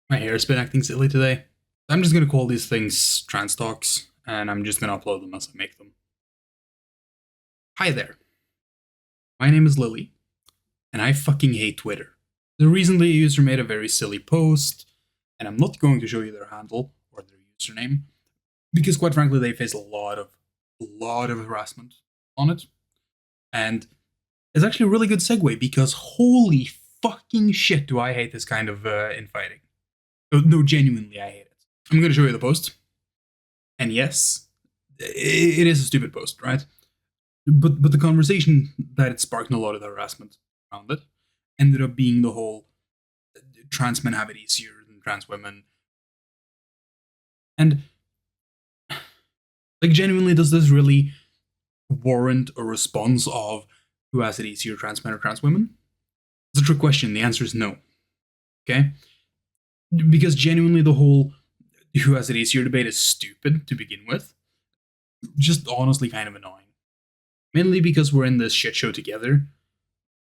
My hair's been acting silly today. I'm just gonna call these things trans talks, and I'm just gonna upload them as I make them. Hi there. My name is Lily, and I fucking hate Twitter. The recently a user made a very silly post, and I'm not going to show you their handle or their username, because quite frankly, they face a lot of harassment on it. And it's actually a really good segue because holy fucking shit do I hate this kind of infighting. No, genuinely, I hate it. I'm gonna show you the post. And yes, it is a stupid post, right? But the conversation that it sparked and a lot of the harassment around it ended up being the whole trans men have it easier than trans women. And like genuinely, does this really warrant a response of who has it easier, trans men or trans women? It's a trick question. The answer is no. Okay? Because genuinely the whole who has it easier debate is stupid to begin with. Just honestly kind of annoying. Mainly because we're in this shit show together,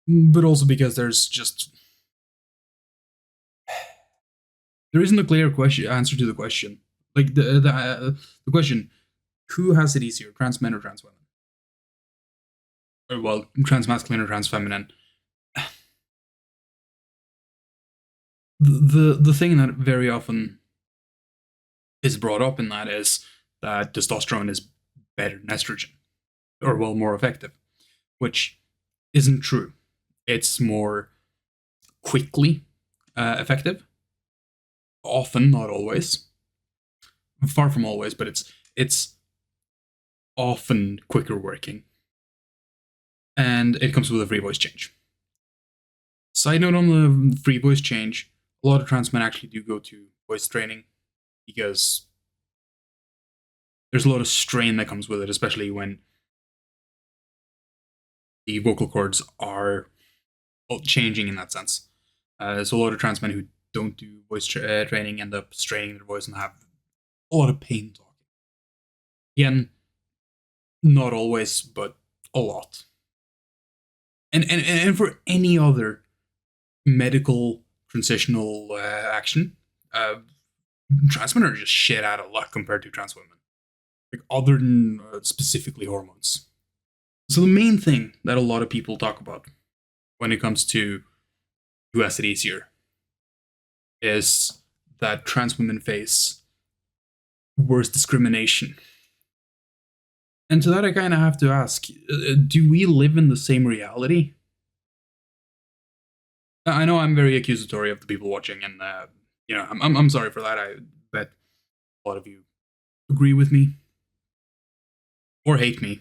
but also because there isn't a clear answer to the question. Like the question, who has it easier, trans men or trans women? Or well, trans masculine or trans feminine? The thing that very often is brought up in that is that testosterone is better than estrogen, or well, more effective, which isn't true. It's more quickly effective. Often, not always. Far from always, but it's often quicker working. And it comes with a free voice change. Side note on the free voice change, a lot of trans men actually do go to voice training because there's a lot of strain that comes with it, especially when the vocal cords are changing in that sense. So a lot of trans men who don't do voice training end up straining their voice and have a lot of pain talking. Again, not always, but a lot. And for any other medical transitional action, trans men are just shit out of luck compared to trans women, like other than specifically hormones. So the main thing that a lot of people talk about when it comes to who has it easier is that trans women face worse discrimination. And to that, I kind of have to ask: do we live in the same reality? I know I'm very accusatory of the people watching, and I'm sorry for that. I bet a lot of you agree with me or hate me.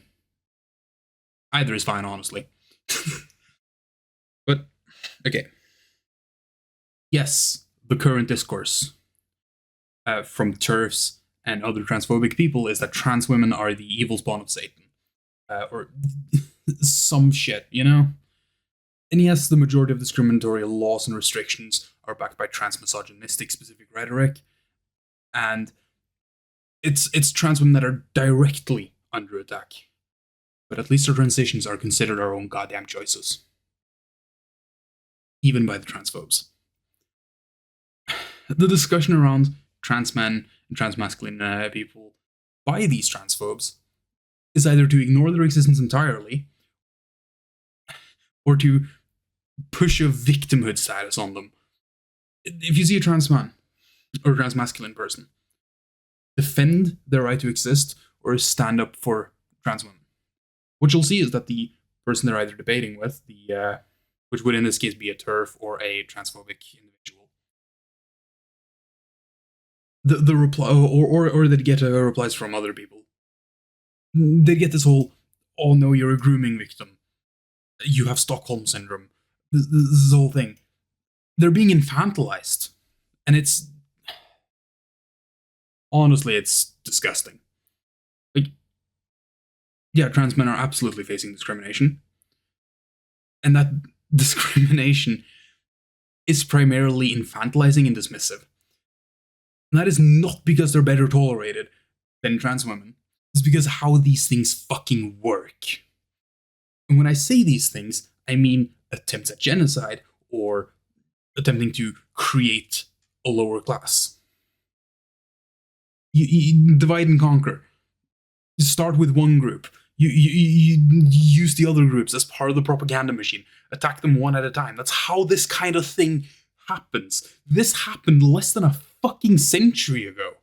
Either is fine, honestly. But okay, yes, the current discourse from TERFs and other transphobic people is that trans women are the evil spawn of Satan, or some shit, you know. And yes, the majority of discriminatory laws and restrictions are backed by trans misogynistic specific rhetoric, and it's trans women that are directly under attack. But at least our transitions are considered our own goddamn choices, even by the transphobes. The discussion around trans men and trans masculine people by these transphobes is either to ignore their existence entirely or to push a victimhood status on them. If you see a trans man or a trans masculine person, defend their right to exist or stand up for trans women. What you'll see is that the person they're either debating with, which would in this case be a TERF or a transphobic individual, the reply or they'd get replies from other people. They'd get this whole, "Oh no, you're a grooming victim. You have Stockholm syndrome." This whole thing. They're being infantilized, and it's honestly, it's disgusting. Like, yeah, trans men are absolutely facing discrimination, and that discrimination is primarily infantilizing and dismissive. And that is not because they're better tolerated than trans women. It's because how these things fucking work. And when I say these things, I mean attempts at genocide or attempting to create a lower class. You divide and conquer. You start with one group. You use the other groups as part of the propaganda machine. Attack them one at a time. That's how this kind of thing happens. This happened less than a fucking century ago.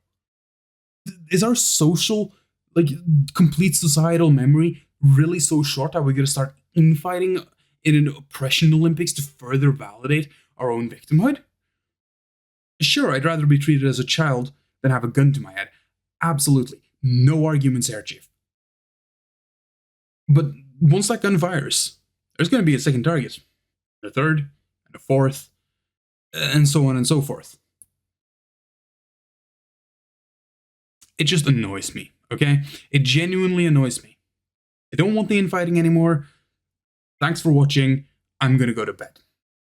Is our social, like, complete societal memory really so short that we're gonna start infighting in an oppression Olympics to further validate our own victimhood? Sure, I'd rather be treated as a child than have a gun to my head. Absolutely. No arguments here, Chief. But once that gun fires, there's going to be a second target, a third, and a fourth, and so on and so forth. It just annoys me, okay? It genuinely annoys me. I don't want the infighting anymore. Thanks for watching. I'm going to go to bed.